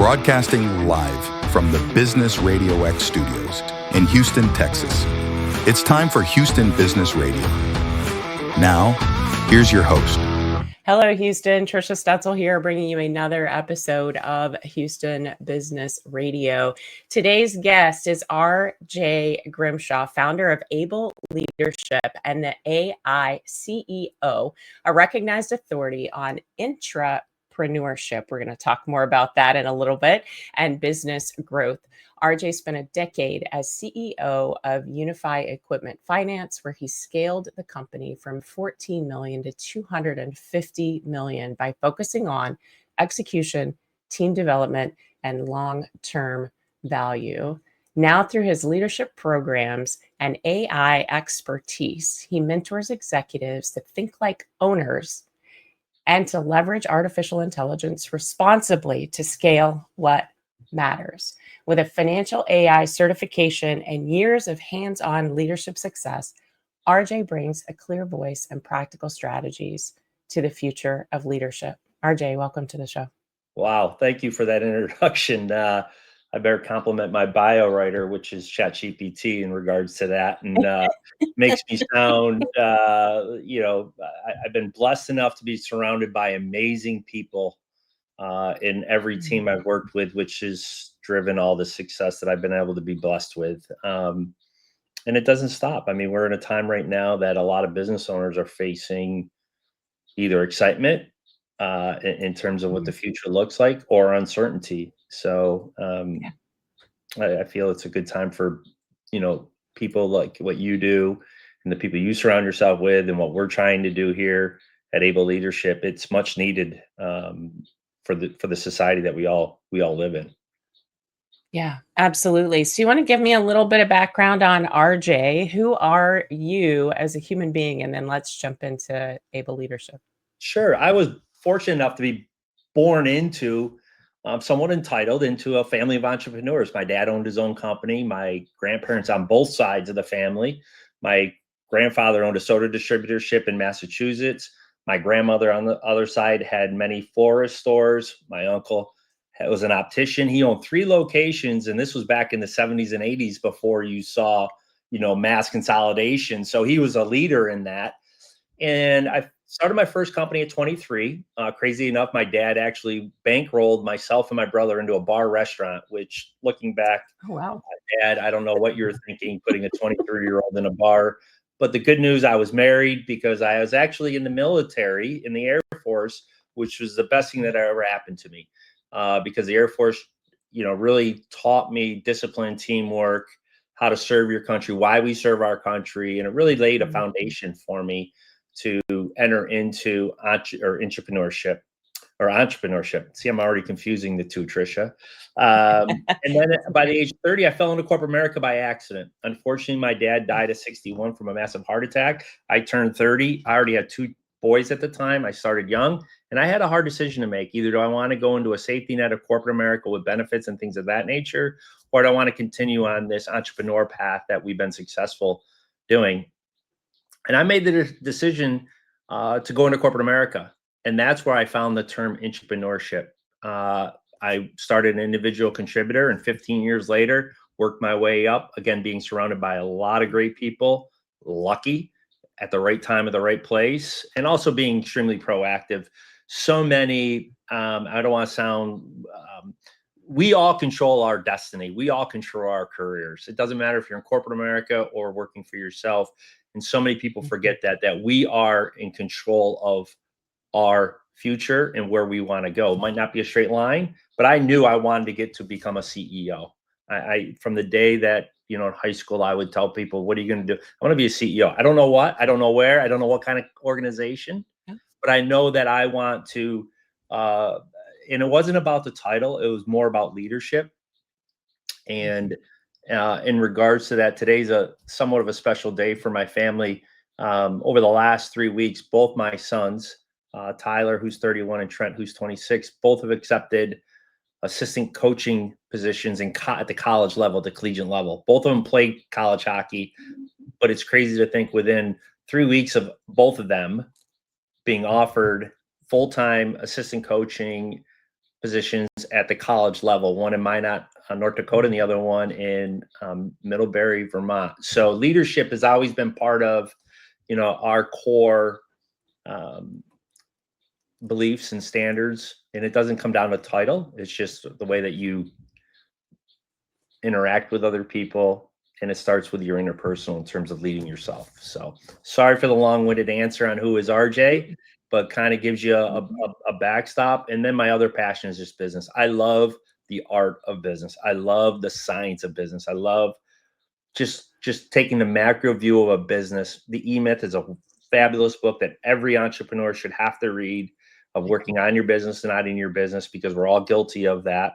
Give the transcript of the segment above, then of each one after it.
broadcasting live from the Business Radio X studios in Houston, Texas. It's time for Houston Business Radio. Now, here's your host. Hello, Houston. Trisha Stetzel here, bringing you another episode of Houston Business Radio. Today's guest is R.J. Grimshaw, founder of Able Leadership and the AI CEO, a recognized authority on intrapreneurship. We're going to talk more about that in a little bit, and business growth. RJ spent a decade as CEO of Unify Equipment Finance, where he scaled the company from 14 million to 250 million by focusing on execution, team development, and long-term value. Now, through his leadership programs and AI expertise, he mentors executives to think like owners and to leverage artificial intelligence responsibly to scale what matters. With a financial AI certification and years of hands-on leadership success, RJ brings a clear voice and practical strategies to the future of leadership. RJ, welcome to the show. Wow, thank you for that introduction. I better compliment my bio writer, which is ChatGPT, in regards to that, and makes me sound, I've been blessed enough to be surrounded by amazing people in every team I've worked with, which has driven all the success that I've been able to be blessed with. And it doesn't stop. I mean, we're in a time right now that a lot of business owners are facing either excitement in terms of what the future looks like, or uncertainty. So I feel it's a good time for, people like what you do and the people you surround yourself with, and what we're trying to do here at Able Leadership. It's much needed for the society that we all live in. Yeah, absolutely. So you want to give me a little bit of background on RJ? Who are you as a human being? And then let's jump into Able Leadership. Sure. I was fortunate enough to be born into somewhat entitled into a family of entrepreneurs. My dad owned his own company. My grandparents on both sides of the family. My grandfather owned a soda distributorship in Massachusetts. My grandmother on the other side had many florist stores. My uncle was an optician. He owned 3 locations, and this was back in the 70s and 80s before you saw, mass consolidation. So he was a leader in that. And I started my first company at 23. Crazy enough, my dad actually bankrolled myself and my brother into a bar restaurant, which, looking back, oh, wow. Dad, I don't know what you're thinking, putting a 23-year-old in a bar. But the good news, I was married, because I was actually in the military, in the Air Force, which was the best thing that ever happened to me. Because the Air Force, really taught me discipline, teamwork, how to serve your country, why we serve our country. And it really laid a foundation for me to enter into entrepreneurship. See, I'm already confusing the two, Trisha. And then by the age of 30, I fell into corporate America by accident. Unfortunately, my dad died at 61 from a massive heart attack. I turned 30. I already had 2 boys at the time. I started young, and I had a hard decision to make. Either do I want to go into a safety net of corporate America with benefits and things of that nature, or do I want to continue on this entrepreneur path that we've been successful doing? And I made the decision to go into corporate America. And that's where I found the term entrepreneurship. I started an individual contributor, and 15 years later, worked my way up, again, being surrounded by a lot of great people, lucky, at the right time at the right place, and also being extremely proactive. So many, I don't want to sound, we all control our destiny. We all control our careers. It doesn't matter if you're in corporate America or working for yourself. And so many people forget that we are in control of our future and where we want to go. It might not be a straight line, but I knew I wanted to get to become a CEO. I from the day that, in high school, I would tell people, what are you going to do? I want to be a CEO. I don't know what, I don't know where, I don't know what kind of organization, but I know that I want to, and it wasn't about the title. It was more about leadership. And in regards to that, today's a somewhat of a special day for my family. Over the last 3 weeks, both my sons, Tyler, who's 31, and Trent, who's 26, both have accepted assistant coaching positions at the college level, the collegiate level. Both of them played college hockey, but it's crazy to think within 3 weeks of both of them being offered full-time assistant coaching positions at the college level, one in Minot, North Dakota, and the other one in Middlebury, Vermont. So leadership has always been part of, our core beliefs and standards. And it doesn't come down to title. It's just the way that you interact with other people. And it starts with your interpersonal in terms of leading yourself. So sorry for the long-winded answer on who is RJ, but kind of gives you a backstop. And then my other passion is just business. I love the art of business. I love the science of business. I love just taking the macro view of a business. The E-Myth is a fabulous book that every entrepreneur should have to read, of working on your business and not in your business, because we're all guilty of that.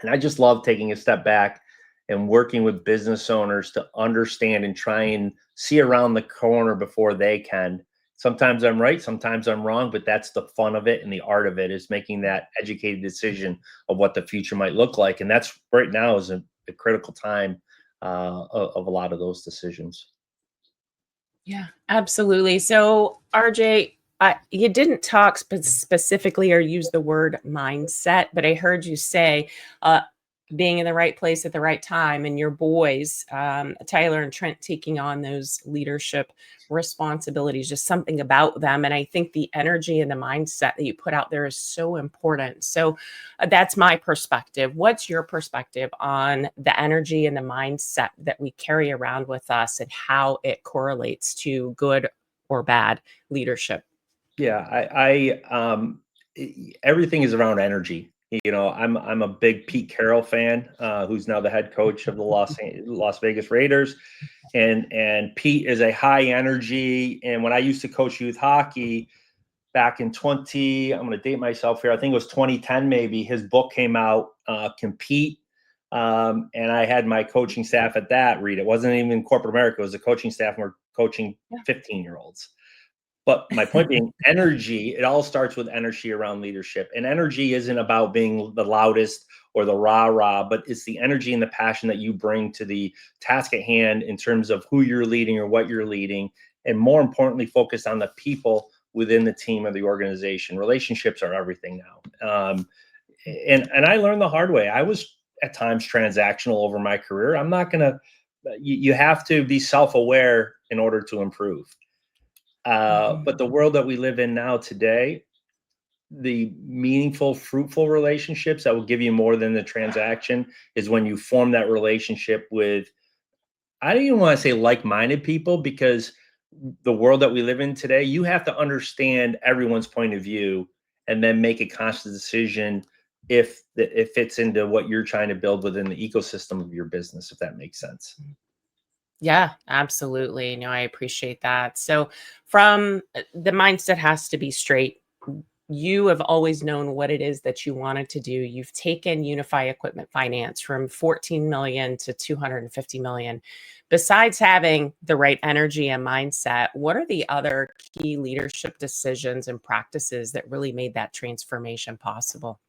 And I just love taking a step back and working with business owners to understand and try and see around the corner before they can. Sometimes I'm right, sometimes I'm wrong, but that's the fun of it, and the art of it is making that educated decision of what the future might look like. And that's right now is a critical time of a lot of those decisions. Yeah, absolutely. So RJ, you didn't talk specifically or use the word mindset, but I heard you say being in the right place at the right time, and your boys, Tyler and Trent, taking on those leadership responsibilities, just something about them. And I think the energy and the mindset that you put out there is so important. So that's my perspective. What's your perspective on the energy and the mindset that we carry around with us and how it correlates to good or bad leadership? Yeah, everything is around energy. I'm a big Pete Carroll fan, who's now the head coach of the Las Vegas Raiders, and Pete is a high energy. And when I used to coach youth hockey back in I'm going to date myself here, I think it was 2010 maybe, his book came out, Compete, and I had my coaching staff at that read. It wasn't even corporate America; it was the coaching staff, and we're coaching 15-year-olds. But my point being, energy, it all starts with energy around leadership. And energy isn't about being the loudest or the rah-rah, but it's the energy and the passion that you bring to the task at hand in terms of who you're leading or what you're leading. And more importantly, focus on the people within the team or the organization. Relationships are everything now. And I learned the hard way. I was at times transactional over my career. I'm not going to, you have to be self-aware in order to improve. But the world that we live in now today, the meaningful, fruitful relationships that will give you more than the transaction is when you form that relationship with, I don't even want to say like-minded people, because the world that we live in today, you have to understand everyone's point of view and then make a conscious decision if it fits into what you're trying to build within the ecosystem of your business, if that makes sense. Yeah, absolutely. No, I appreciate that. So from the mindset has to be straight. You have always known what it is that you wanted to do. You've taken Unify Equipment Finance from 14 million to 250 million. Besides having the right energy and mindset, what are the other key leadership decisions and practices that really made that transformation possible?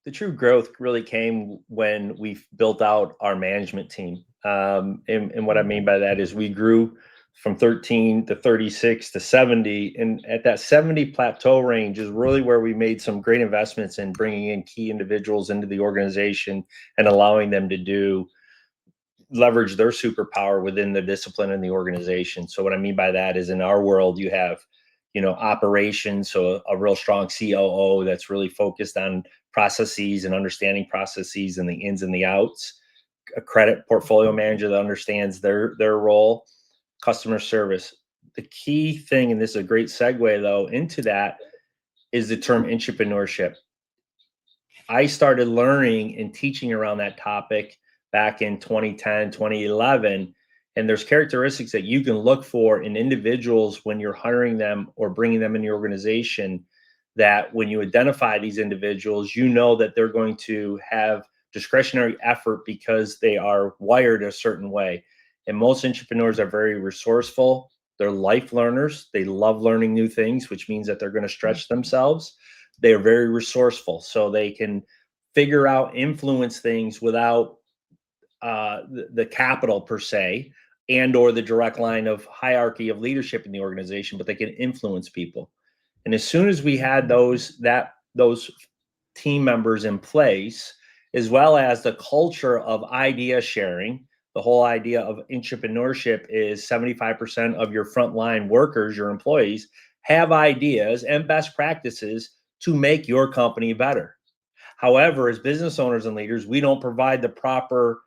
The true growth really came when we built out our management team. And what I mean by that is we grew from 13 to 36 to 70. And at that 70 plateau range is really where we made some great investments in bringing in key individuals into the organization and allowing them to leverage their superpower within the discipline and the organization. So what I mean by that is, in our world, you have, operations. So a real strong COO that's really focused on processes and understanding processes and the ins and the outs. A credit portfolio manager that understands their role. Customer service. The key thing, and this is a great segue though into that, is the term entrepreneurship. I started learning and teaching around that topic back in 2010, 2011. And there's characteristics that you can look for in individuals when you're hiring them or bringing them in your organization, that when you identify these individuals, you know that they're going to have discretionary effort because they are wired a certain way. And most entrepreneurs are very resourceful. They're life learners. They love learning new things, which means that they're going to stretch themselves. They are very resourceful, so they can figure out, influence things without the capital per se, and or the direct line of hierarchy of leadership in the organization, but they can influence people. And as soon as we had those team members in place, as well as the culture of idea sharing. The whole idea of entrepreneurship is 75% of your frontline workers, your employees, have ideas and best practices to make your company better. However, as business owners and leaders, we don't provide the proper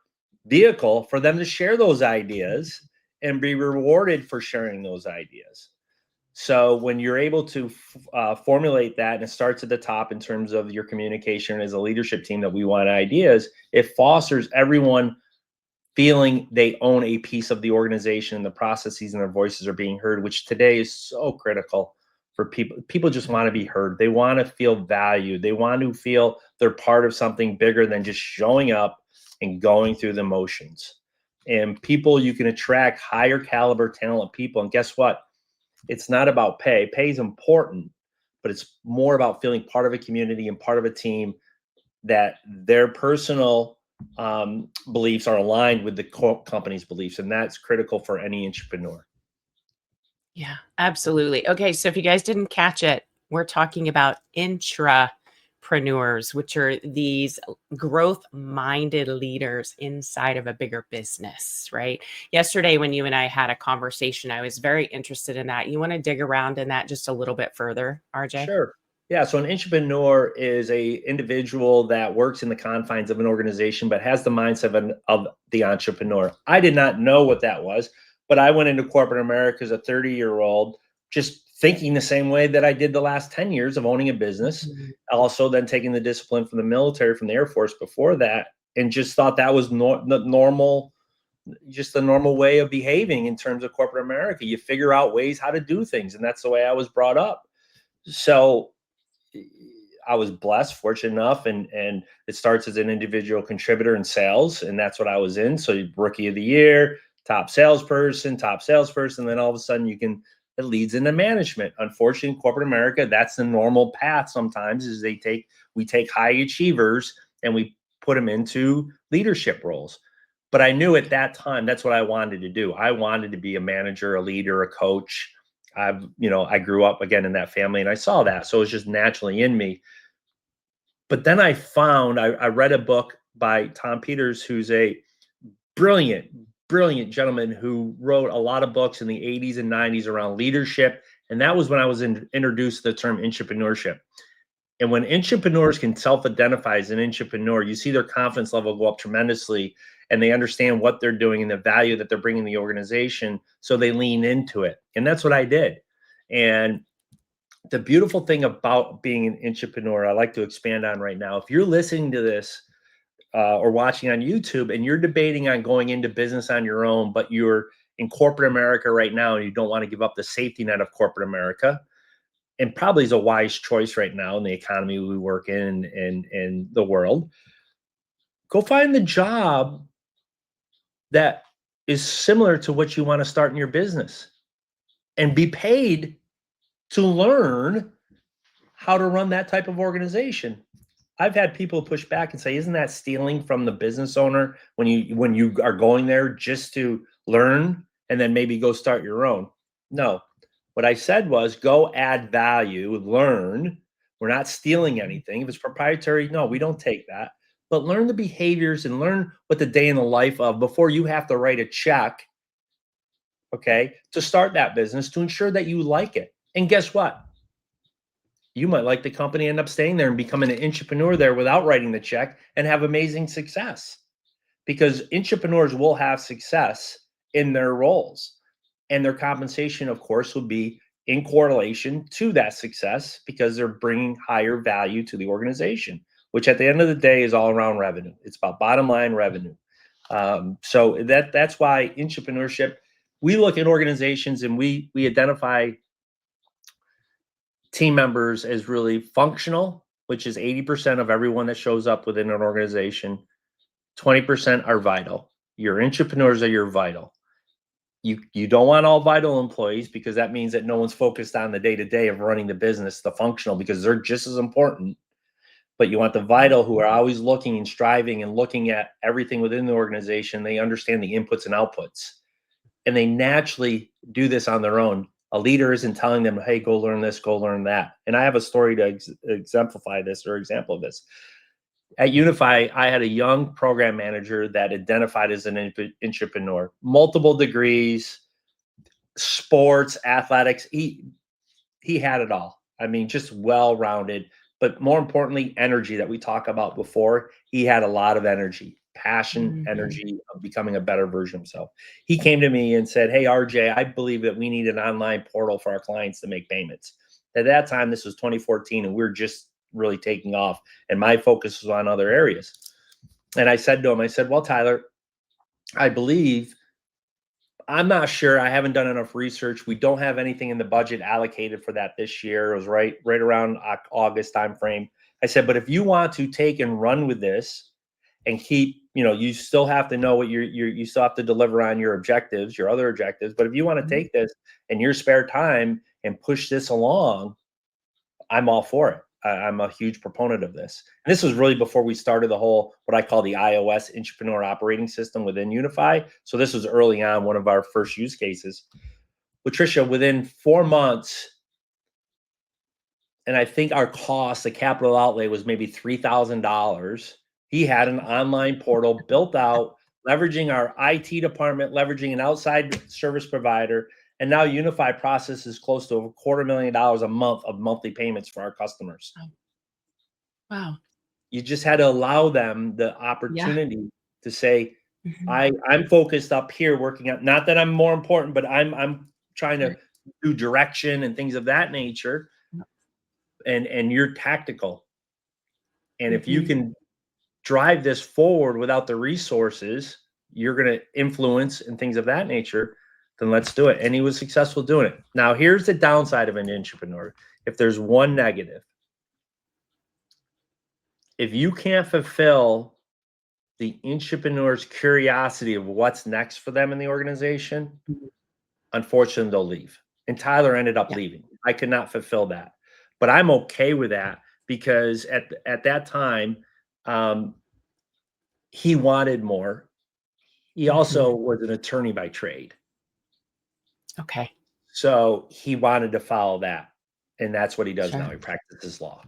vehicle for them to share those ideas and be rewarded for sharing those ideas. So when you're able to formulate that, and it starts at the top in terms of your communication as a leadership team that we want ideas, it fosters everyone feeling they own a piece of the organization, and the processes and their voices are being heard, which today is so critical for people. People just want to be heard. They want to feel valued. They want to feel they're part of something bigger than just showing up and going through the motions. And people, you can attract higher caliber talent people. And guess what? It's not about pay. Pay is important, but it's more about feeling part of a community and part of a team, that their personal beliefs are aligned with the company's beliefs. And that's critical for any entrepreneur. Yeah, absolutely. Okay, so if you guys didn't catch it, we're talking about intrapreneurs, which are these growth-minded leaders inside of a bigger business, right? Yesterday, when you and I had a conversation, I was very interested in that. You want to dig around in that just a little bit further, RJ? Sure. Yeah. So an entrepreneur is a individual that works in the confines of an organization, but has the mindset of the entrepreneur. I did not know what that was, but I went into corporate America as a 30-year-old, just thinking the same way that I did the last 10 years of owning a business. Also then taking the discipline from the military, from the Air Force before that, and just thought that was normal, just the normal way of behaving in terms of corporate America. You figure out ways how to do things. And that's the way I was brought up. So I was blessed, fortunate enough, and it starts as an individual contributor in sales, and that's what I was in. So rookie of the year, top salesperson, then all of a sudden it leads into management. Unfortunately, in corporate America, that's the normal path sometimes, is we take high achievers and we put them into leadership roles. But I knew at that time, that's what I wanted to do. I wanted to be a manager, a leader, a coach. I grew up again in that family, and I saw that. So it was just naturally in me. But then I read a book by Tom Peters, who's a brilliant gentleman who wrote a lot of books in the 80s and 90s around leadership. And that was when I was introduced to the term entrepreneurship. And when entrepreneurs can self-identify as an entrepreneur, you see their confidence level go up tremendously, and they understand what they're doing and the value that they're bringing the organization. So they lean into it. And that's what I did. And the beautiful thing about being an entrepreneur, I like to expand on right now. If you're listening to this or watching on YouTube and you're debating on going into business on your own, but you're in corporate America right now and you don't want to give up the safety net of corporate America, and probably is a wise choice right now in the economy we work in the world, go find the job that is similar to what you want to start in your business and be paid to learn how to run that type of organization. I've had people push back and say, isn't that stealing from the business owner when you are going there just to learn and then maybe go start your own? No. What I said was, go add value, learn. We're not stealing anything. If it's proprietary, no, we don't take that. But learn the behaviors and learn what the day in the life of before you have to write a check, okay, to start that business, to ensure that you like it. And guess what? You might like the company, end up staying there and becoming an entrepreneur there without writing the check and have amazing success. Because entrepreneurs will have success in their roles. And their compensation, of course, will be in correlation to that success, because they're bringing higher value to the organization, which at the end of the day is all around revenue. It's about bottom line revenue. So that's why entrepreneurship, we look at organizations and we identify team members as really functional, which is 80% of everyone that shows up within an organization. 20% are vital. Your entrepreneurs are your vital. You don't want all vital employees, because that means that no one's focused on the day-to-day of running the business, the functional, because they're just as important. But you want the vital, who are always looking and striving and looking at everything within the organization. They understand the inputs and outputs, and they naturally do this on their own. a leader isn't telling them, hey, go learn this, go learn that. And I have a story to exemplify this, or example of this. At Unify, I had a young program manager that identified as an entrepreneur, multiple degrees, sports, athletics. He had it all. I mean, just well-rounded, but more importantly, energy that we talked about before. He had a lot of energy, passion, energy of becoming a better version of himself. He came to me and said, hey, RJ, I believe that we need an online portal for our clients to make payments. At that time, this was 2014, and we were just really taking off, and my focus was on other areas. And I said to him, I said, well, Tyler, I believe, I'm not sure. I haven't done enough research. We don't have anything in the budget allocated for that this year. It was right around August timeframe. I said, but if you want to take and run with this and keep, you still have to know what you still have to deliver on your objectives, your other objectives. But if you want to take this in your spare time and push this along, I'm all for it. I'm a huge proponent of this. And this was really before we started the whole, what I call the iOS entrepreneur operating system within Unify. So this was early on, one of our first use cases. Patricia, within 4 months, and I think our cost, the capital outlay was maybe $3,000. He had an online portal built out, leveraging our IT department, leveraging an outside service provider. And now Unify processes close to $250,000 a month of monthly payments for our customers. Wow. You just had to allow them the opportunity to say, I'm focused up here working out, not that I'm more important, but I'm trying to do direction and things of that nature. And you're tactical. And if you can drive this forward without the resources, you're going to influence and things of that nature, then let's do it. And he was successful doing it. Now, here's the downside of an entrepreneur. If there's one negative, if you can't fulfill the entrepreneur's curiosity of what's next for them in the organization, unfortunately, they'll leave. And Tyler ended up leaving. I could not fulfill that. But I'm okay with that because at that time, he wanted more. He also was an attorney by trade. Okay. So he wanted to follow that. And that's what he does now. He practices law.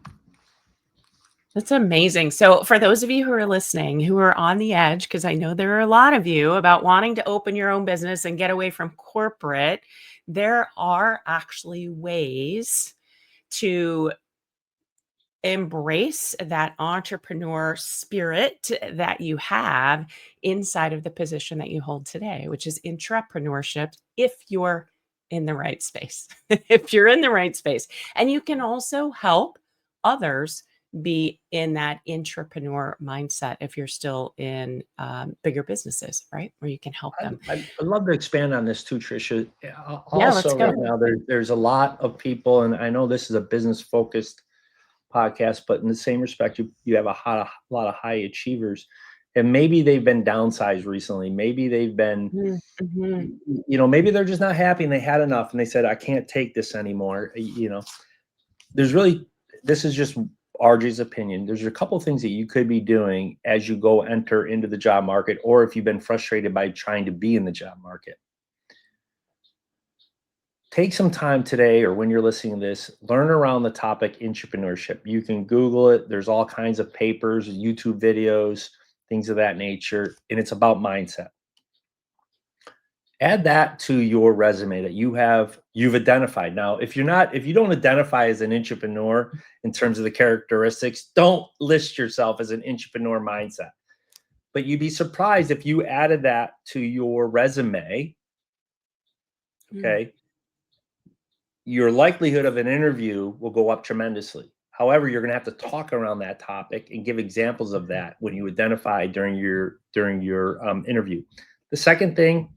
That's amazing. So for those of you who are listening, who are on the edge, because I know there are a lot of you about wanting to open your own business and get away from corporate, there are actually ways to embrace that entrepreneur spirit that you have inside of the position that you hold today, which is intrapreneurship, if you're in the right space. If you're in the right space. And you can also help others be in that intrapreneur mindset if you're still in bigger businesses, right? Where you can help them. I'd love to expand on this too, Tricia. Let's go. Right now, there's a lot of people, and I know this is a business-focused podcast, but in the same respect, you have a lot of high achievers, and maybe they've been downsized recently. Maybe they've been, maybe they're just not happy and they had enough and they said, I can't take this anymore. This is just RJ's opinion. There's a couple of things that you could be doing as you go enter into the job market, or if you've been frustrated by trying to be in the job market. Take some time today, or when you're listening to this, learn around the topic entrepreneurship. You can Google it. There's all kinds of papers, YouTube videos, things of that nature, and it's about mindset. Add that to your resume that you've identified. Now, if you don't identify as an entrepreneur in terms of the characteristics, don't list yourself as an entrepreneur mindset. But you'd be surprised if you added that to your resume, okay? Your likelihood of an interview will go up tremendously. However, you're going to have to talk around that topic and give examples of that when you identify during your interview. The second thing,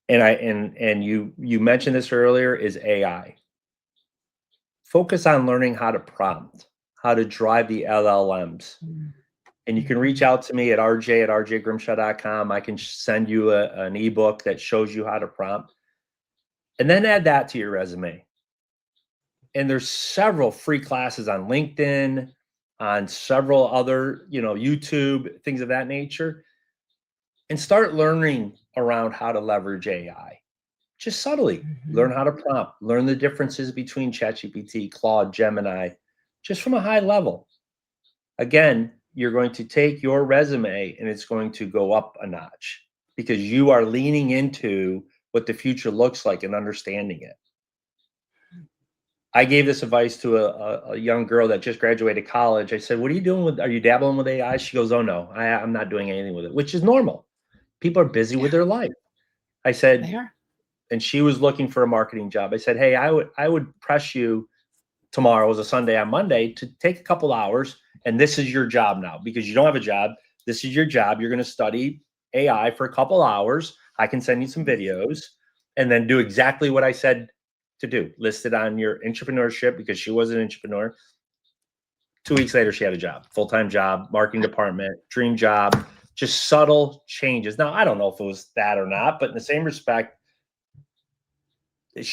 and you mentioned this earlier, is AI. Focus on learning how to prompt, how to drive the LLMs. And you can reach out to me at rj@rjgrimshaw.com. I can send you an ebook that shows you how to prompt. And then add that to your resume. And there's several free classes on LinkedIn, on several other, YouTube, things of that nature. And start learning around how to leverage AI. just subtly. Learn how to prompt, learn the differences between ChatGPT, Claude, Gemini, just from a high level. Again, you're going to take your resume and it's going to go up a notch because you are leaning into what the future looks like and understanding it. I gave this advice to a young girl that just graduated college. I said, what are you doing with, are you dabbling with AI? She goes, oh no, I'm not doing anything with it, which is normal. People are busy with their life. I said, They are. and she was looking for a marketing job. I said, hey, I would press you tomorrow, was a Sunday, on Monday, to take a couple hours, and this is your job now because you don't have a job. This is your job. You're going to study AI for a couple hours. I can send you some videos and then do exactly what I said to do. List it on your entrepreneurship because she was an entrepreneur. 2 weeks later, she had a job, full-time job, marketing department, dream job, just subtle changes. Now, I don't know if it was that or not, but in the same respect, it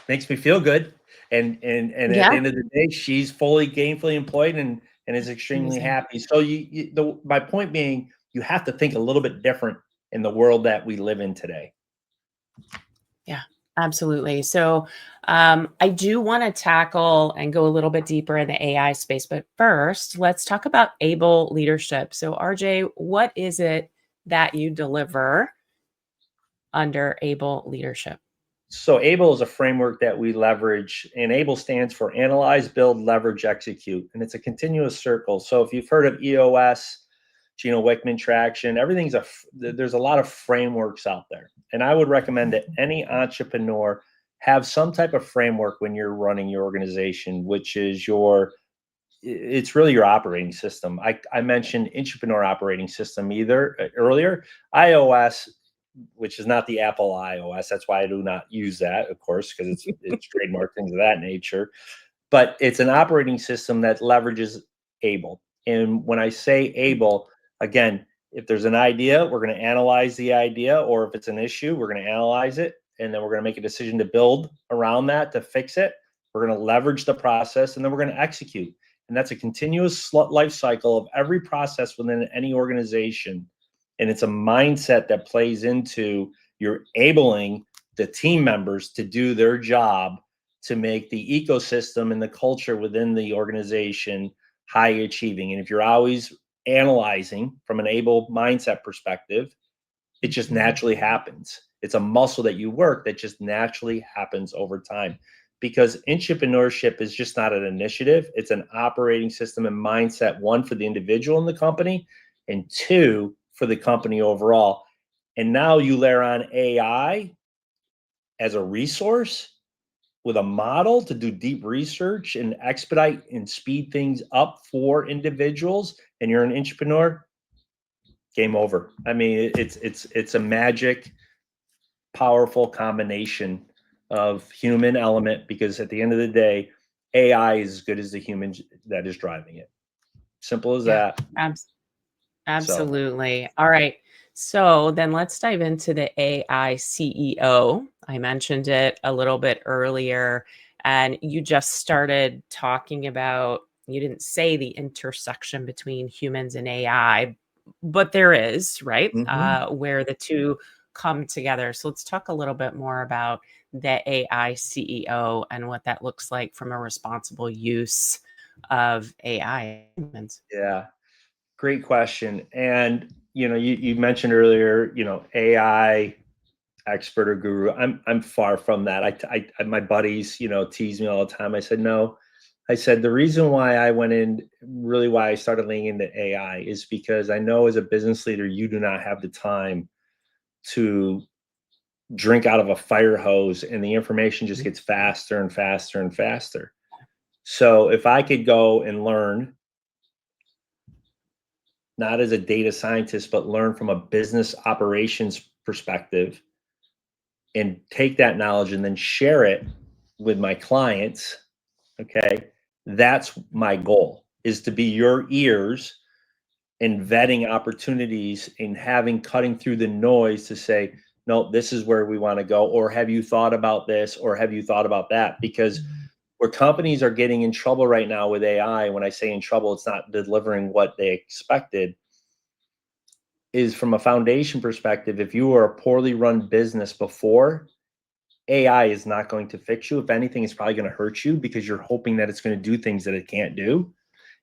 makes me feel good. And at the end of the day, she's fully gainfully employed and is extremely happy. So my point being, you have to think a little bit different in the world that we live in today. Yeah, absolutely. So I do want to tackle and go a little bit deeper in the AI space, but first let's talk about ABLE leadership. So RJ, what is it that you deliver under ABLE leadership? So ABLE is a framework that we leverage, and ABLE stands for Analyze, Build, Leverage, Execute. And it's a continuous circle. So if you've heard of EOS, Gino Wickman traction, there's a lot of frameworks out there. And I would recommend that any entrepreneur have some type of framework when you're running your organization, which is it's really your operating system. I mentioned entrepreneur operating system earlier. iOS, which is not the Apple iOS. That's why I do not use that, of course, because it's trademark, things of that nature. But it's an operating system that leverages ABLE. And when I say ABLE, again, if there's an idea, we're going to analyze the idea, or if it's an issue, we're going to analyze it, and then we're going to make a decision to build around that to fix it. We're going to leverage the process, and then we're going to execute. And that's a continuous life cycle of every process within any organization. And it's a mindset that plays into you're enabling the team members to do their job to make the ecosystem and the culture within the organization high achieving. And if you're always analyzing from an ABLE mindset perspective, it just naturally happens. It's a muscle that you work that just naturally happens over time, because entrepreneurship is just not an initiative. It's an operating system and mindset, one, for the individual in the company, and two, for the company overall. And now you layer on AI as a resource with a model to do deep research and expedite and speed things up for individuals, and you're an entrepreneur, game over. I mean, it's a magic, powerful combination of human element, because at the end of the day, AI is as good as the human that is driving it. Simple as that. Absolutely. All right. So then let's dive into the AI CEO. I mentioned it a little bit earlier, and you just started talking about, you didn't say the intersection between humans and AI, but there is, right? Where the two come together. So let's talk a little bit more about the AI CEO and what that looks like from a responsible use of AI. Yeah. Great question. And you mentioned earlier, AI expert or guru. I'm far from that. My buddies, tease me all the time. I said no. I said the reason why I went in, really why I started leaning into AI, is because I know as a business leader, you do not have the time to drink out of a fire hose, and the information just gets faster and faster and faster. So if I could go and learn, not as a data scientist, but learn from a business operations perspective and take that knowledge and then share it with my clients, okay, that's my goal, is to be your ears in vetting opportunities and cutting through the noise to say, no, this is where we want to go, or have you thought about this, or have you thought about that? Because where companies are getting in trouble right now with AI, when I say in trouble, it's not delivering what they expected, is from a foundation perspective. If you were a poorly run business before AI is not going to fix you. If anything, it's probably going to hurt you because you're hoping that it's going to do things that it can't do.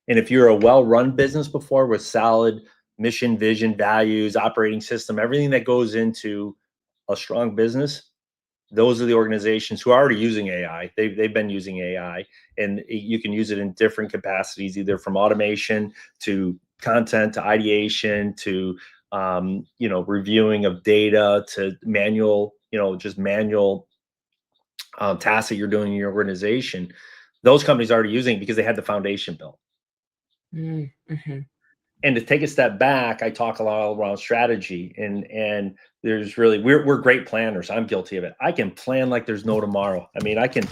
And if you're a well-run business before with solid mission, vision, values, operating system, everything that goes into a strong business, those are the organizations who are already using AI. They've been using AI, and you can use it in different capacities, either from automation to content to ideation to reviewing of data to manual, just manual tasks that you're doing in your organization. Those companies are already using it because they had the foundation built. Mm-hmm. And to take a step back, I talk a lot around strategy, and there's really we're great planners. I'm guilty of it. I can plan like there's no tomorrow. I mean, I can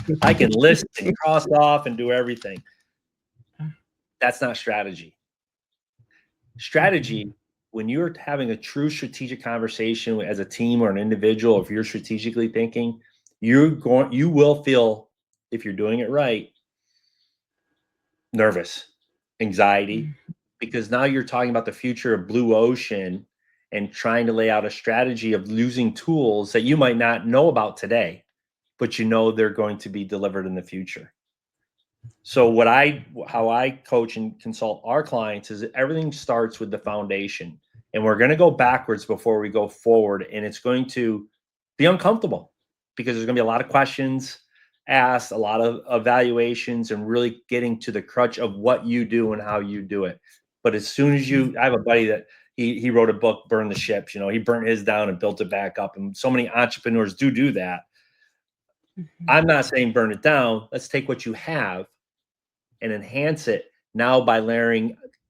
list and cross off and do everything. That's not strategy. Strategy, when you're having a true strategic conversation as a team or an individual, if you're strategically thinking, you will feel, if you're doing it right, nervous, anxiety, because now you're talking about the future of blue ocean and trying to lay out a strategy of using tools that you might not know about today, but you know they're going to be delivered in the future. So how I coach and consult our clients is that everything starts with the foundation, and we're going to go backwards before we go forward, and it's going to be uncomfortable because there's going to be a lot of questions asked, a lot of evaluations, and really getting to the crutch of what you do and how you do it. But as soon as I have a buddy that he wrote a book, Burn the Ships. He burnt his down and built it back up, and so many entrepreneurs do that. I'm not saying burn it down. Let's take what you have and enhance it now by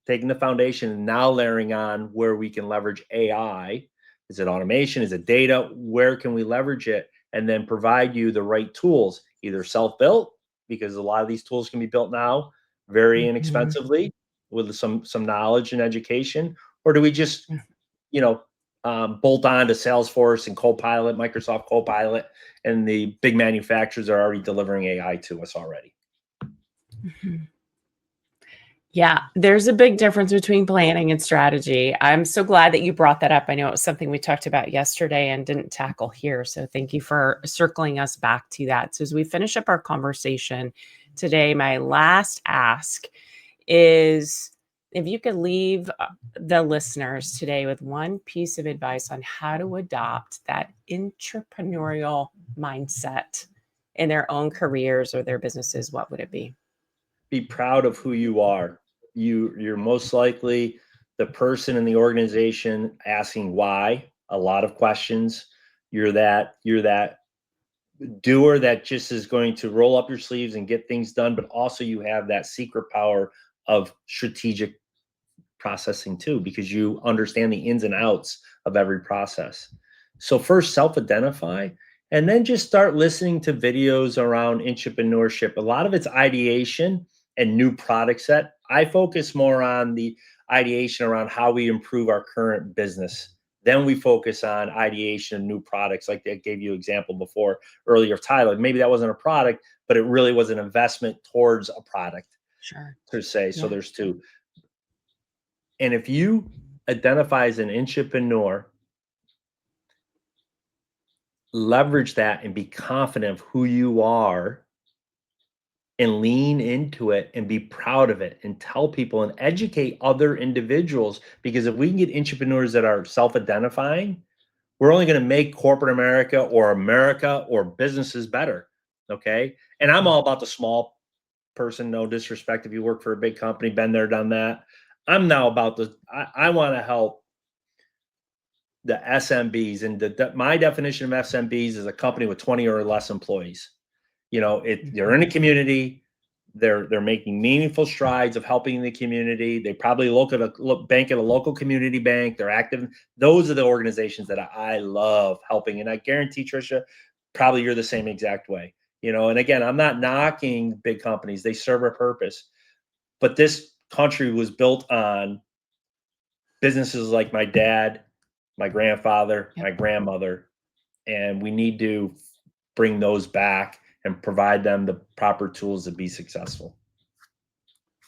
taking the foundation and now layering on where we can leverage AI. Is it automation? Is it data? Where can we leverage it? And then provide you the right tools, either self-built, because a lot of these tools can be built now very inexpensively with some knowledge and education, or do we just, bolt on to Salesforce and Copilot, Microsoft Copilot, and the big manufacturers are already delivering AI to us already. Yeah, there's a big difference between planning and strategy. I'm so glad that you brought that up. I know it was something we talked about yesterday and didn't tackle here. So thank you for circling us back to that. So as we finish up our conversation today, my last ask is if you could leave the listeners today with one piece of advice on how to adopt that entrepreneurial mindset in their own careers or their businesses, what would it be? Be proud of who you are. You're most likely the person in the organization asking why, a lot of questions. You're that doer that just is going to roll up your sleeves and get things done, but also you have that secret power of strategic processing too, because you understand the ins and outs of every process. So first, self-identify, and then just start listening to videos around entrepreneurship. A lot of it's ideation and new product set. I focus more on the ideation around how we improve our current business. Then we focus on ideation of new products, like I gave you an example before earlier of Tyler. Maybe that wasn't a product, but it really was an investment towards a product, per se. So there's two. And if you identify as an entrepreneur, leverage that and be confident of who you are and lean into it and be proud of it and tell people and educate other individuals. Because if we can get entrepreneurs that are self-identifying, we're only going to make corporate America or businesses better. Okay. And I'm all about the small person, no disrespect if you work for a big company, been there, done that. I'm now about I want to help the SMBs, and my definition of SMBs is a company with 20 or less employees. They're in a community, they're making meaningful strides of helping the community. They probably bank at a local community bank. They're active. Those are the organizations that I love helping, and I guarantee, Tricia, probably you're the same exact way. And again, I'm not knocking big companies; they serve a purpose, but this country was built on businesses like my dad, my grandfather, my grandmother, and we need to bring those back and provide them the proper tools to be successful.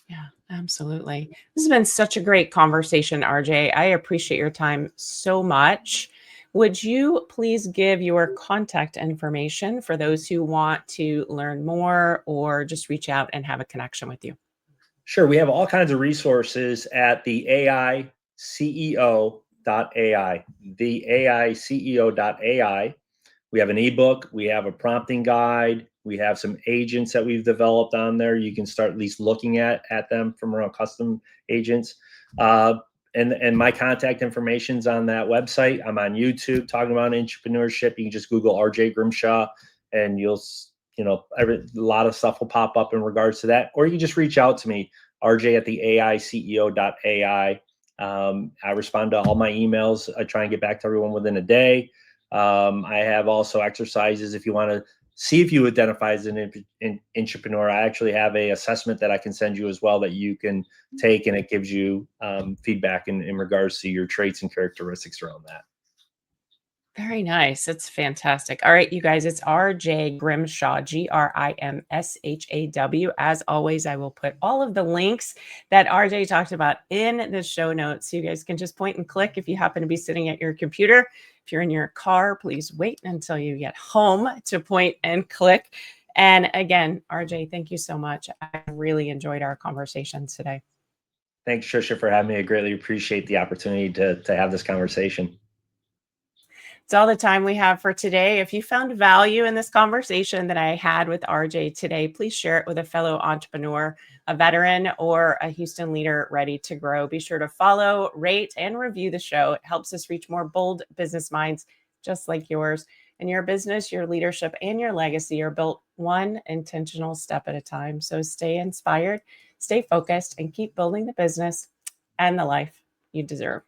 Yeah, absolutely. This has been such a great conversation, RJ. I appreciate your time so much. Would you please give your contact information for those who want to learn more or just reach out and have a connection with you? Sure. We have all kinds of resources at the AICEO.ai, the AICEO.ai. We have an ebook, we have a prompting guide, we have some agents that we've developed on there. You can start at least looking at them from around custom agents. And my contact information's on that website. I'm on YouTube talking about entrepreneurship. You can just Google RJ Grimshaw and you'll, a lot of stuff will pop up in regards to that. Or you can just reach out to me, RJ at the AICEO.ai. I respond to all my emails. I try and get back to everyone within a day. I have also exercises if you want to see if you identify as an entrepreneur. I actually have a assessment that I can send you as well that you can take, and it gives you feedback in regards to your traits and characteristics around that. Very nice. It's fantastic. All right, you guys, it's RJ Grimshaw, Grimshaw. As always, I will put all of the links that RJ talked about in the show notes. So you guys can just point and click if you happen to be sitting at your computer. If you're in your car, please wait until you get home to point and click. And again, RJ, thank you so much. I really enjoyed our conversation today. Thanks, Trisha, for having me. I greatly appreciate the opportunity to have this conversation. It's all the time we have for today. If you found value in this conversation that I had with RJ today, please share it with a fellow entrepreneur, a veteran, or a Houston leader ready to grow. Be sure to follow, rate, and review the show. It helps us reach more bold business minds just like yours. And your business, your leadership, and your legacy are built one intentional step at a time. So stay inspired, stay focused, and keep building the business and the life you deserve.